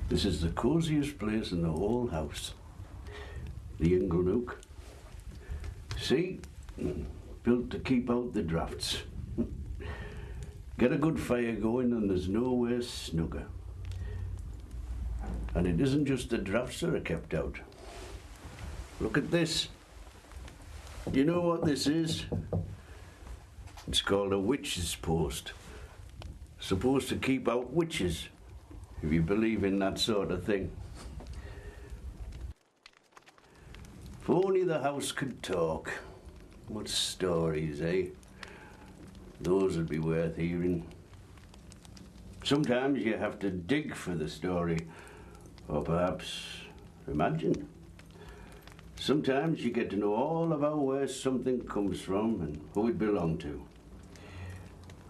This is the cosiest place in the whole house. The ingle nook. See? Built to keep out the drafts. Get a good fire going and there's nowhere snugger. And it isn't just the drafts that are kept out. Look at this. You know what this is? It's called a witch's post. Supposed to keep out witches, if you believe in that sort of thing. If only the house could talk. What stories, eh? Those would be worth hearing. Sometimes you have to dig for the story, or perhaps imagine. Sometimes you get to know all about where something comes from and who it belonged to.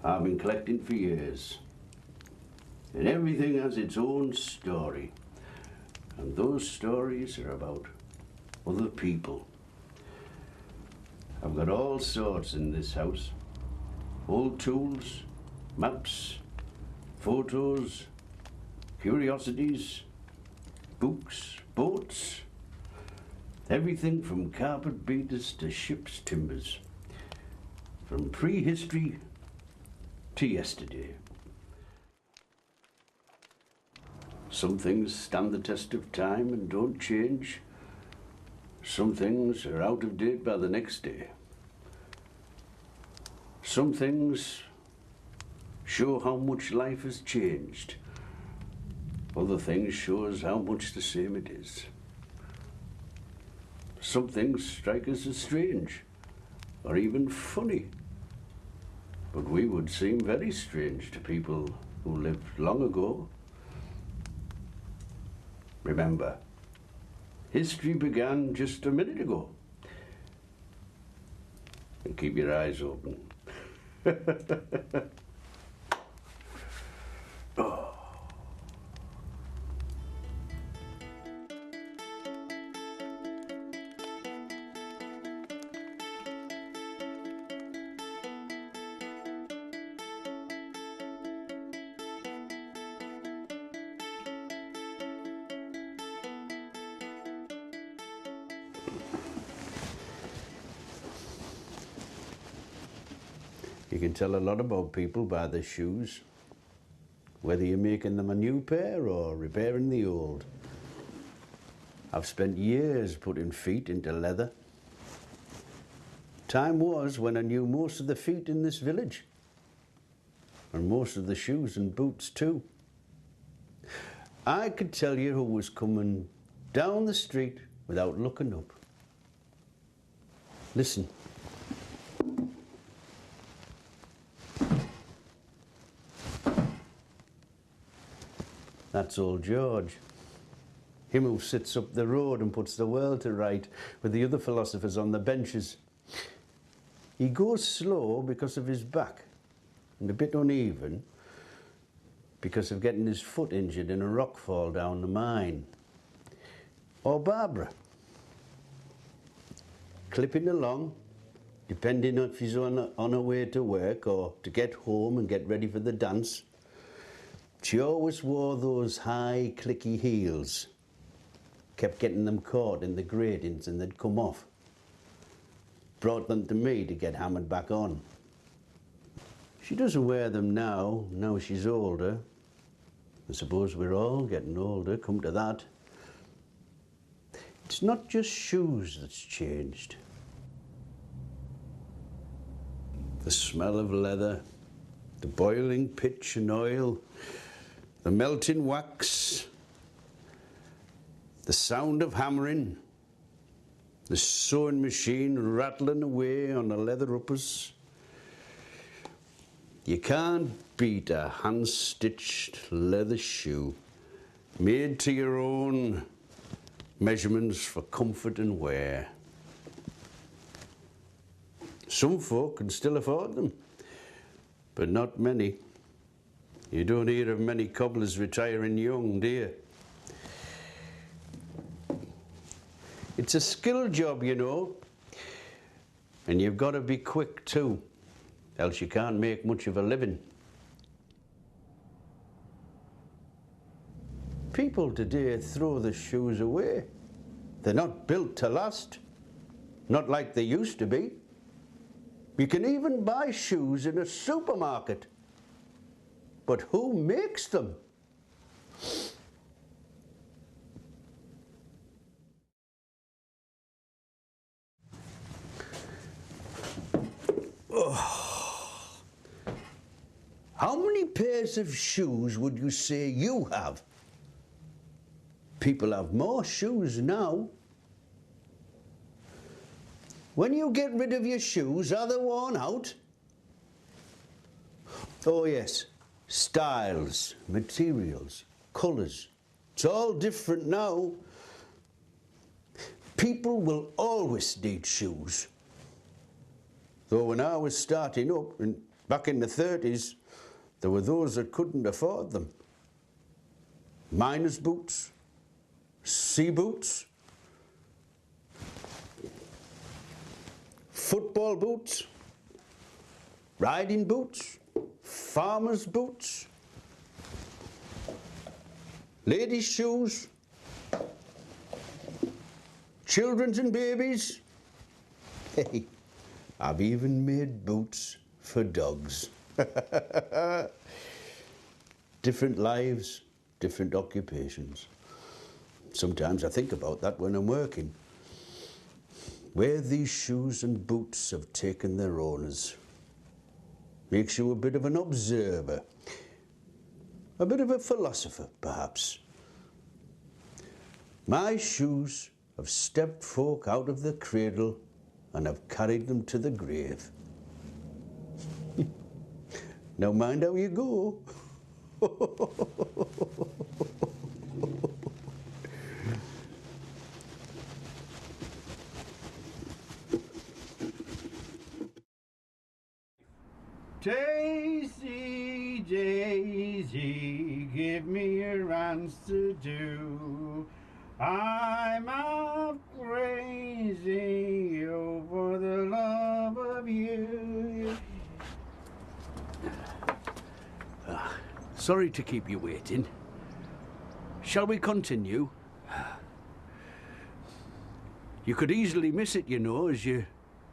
I've been collecting for years. And everything has its own story. And those stories are about other people. I've got all sorts in this house. Old tools, maps, photos, curiosities, books, boats. Everything from carpet beaters to ship's timbers. From prehistory to yesterday. Some things stand the test of time and don't change. Some things are out of date by the next day. Some things show how much life has changed. Other things show us how much the same it is. Some things strike us as strange, or even funny. But we would seem very strange to people who lived long ago. Remember, history began just a minute ago. And keep your eyes open. Oh. You can tell a lot about people by their shoes, whether you're making them a new pair or repairing the old. I've spent years putting feet into leather. Time was when I knew most of the feet in this village, and most of the shoes and boots too. I could tell you who was coming down the street without looking up. Listen. That's old George, him who sits up the road and puts the world to right with the other philosophers on the benches. He goes slow because of his back and a bit uneven because of getting his foot injured in a rock fall down the mine. Or Barbara, clipping along, depending if he's on her way to work or to get home and get ready for the dance. She always wore those high, clicky heels, kept getting them caught in the gratings and they'd come off. Brought them to me to get hammered back on. She doesn't wear them now she's older. I suppose we're all getting older, come to that. It's not just shoes that's changed. The smell of leather, the boiling pitch and oil, the melting wax, the sound of hammering, the sewing machine rattling away on the leather uppers. You can't beat a hand-stitched leather shoe made to your own measurements for comfort and wear. Some folk can still afford them, but not many. You don't hear of many cobblers retiring young, do you? It's a skill job, you know, and you've got to be quick too, else you can't make much of a living. People today throw the shoes away. They're not built to last, not like they used to be. You can even buy shoes in a supermarket. But who makes them? Oh. How many pairs of shoes would you say you have? People have more shoes now. When you get rid of your shoes, are they worn out? Oh yes, styles, materials, colours. It's all different now. People will always need shoes. Though when I was starting up, back in the 30s, there were those that couldn't afford them. Miners' boots, sea boots, football boots, riding boots, farmers' boots, ladies' shoes, children's and babies. Hey, I've even made boots for dogs. Different lives, different occupations. Sometimes I think about that when I'm working. Where these shoes and boots have taken their owners makes you a bit of an observer, a bit of a philosopher, perhaps. My shoes have stepped folk out of the cradle and have carried them to the grave. Now mind how you go. Daisy, Daisy, give me your answer due. I'm out crazy over the love of you. Sorry to keep you waiting. Shall we continue? You could easily miss it, you know, as you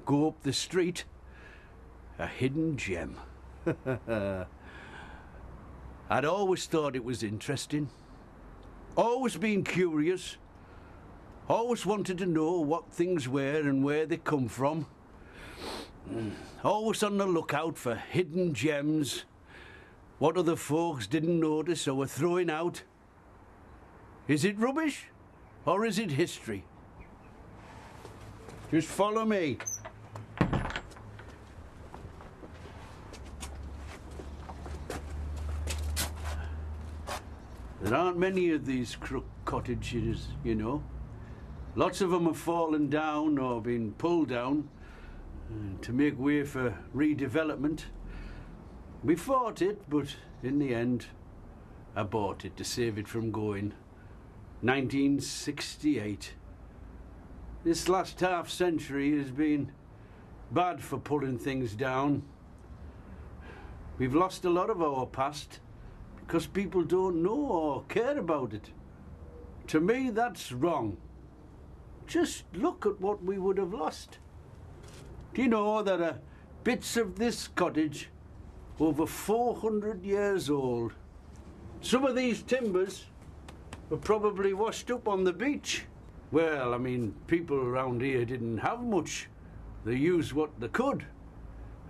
go up the street. A hidden gem. I'd always thought it was interesting. Always been curious. Always wanted to know what things were and where they come from. Always on the lookout for hidden gems. What other folks didn't notice or were throwing out. Is it rubbish or is it history? Just follow me. There aren't many of these crook cottages, you know. Lots of them have fallen down or been pulled down to make way for redevelopment. We fought it, but in the end, I bought it to save it from going. 1968. This last half century has been bad for pulling things down. We've lost a lot of our past because people don't know or care about it. To me, that's wrong. Just look at what we would have lost. Do you know there are bits of this cottage over 400 years old? Some of these timbers were probably washed up on the beach. Well, I mean, people around here didn't have much. They used what they could.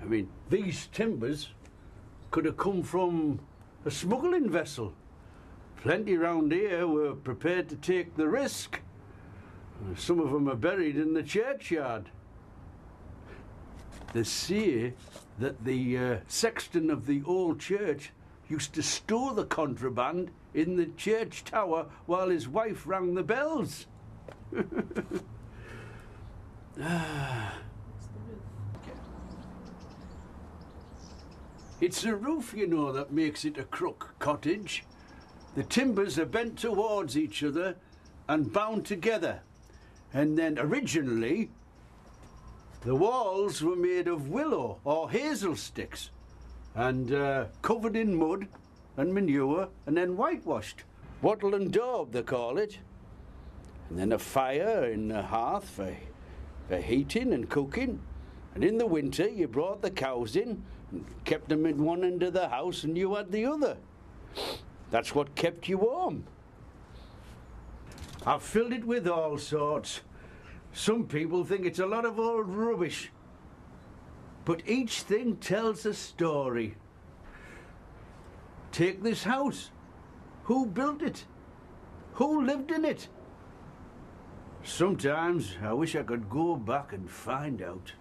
I mean, these timbers could have come from a smuggling vessel. Plenty round here were prepared to take the risk. Some of them are buried in the churchyard. They say that the sexton of the old church used to store the contraband in the church tower while his wife rang the bells. It's the roof, you know, that makes it a crook cottage. The timbers are bent towards each other and bound together. And then originally, the walls were made of willow or hazel sticks and covered in mud and manure and then whitewashed. Wattle and daub, they call it. And then a fire in the hearth for heating and cooking. And in the winter, you brought the cows in and kept them in one end of the house and you had the other. That's what kept you warm. I've filled it with all sorts. Some people think it's a lot of old rubbish. But each thing tells a story. Take this house. Who built it? Who lived in it? Sometimes I wish I could go back and find out.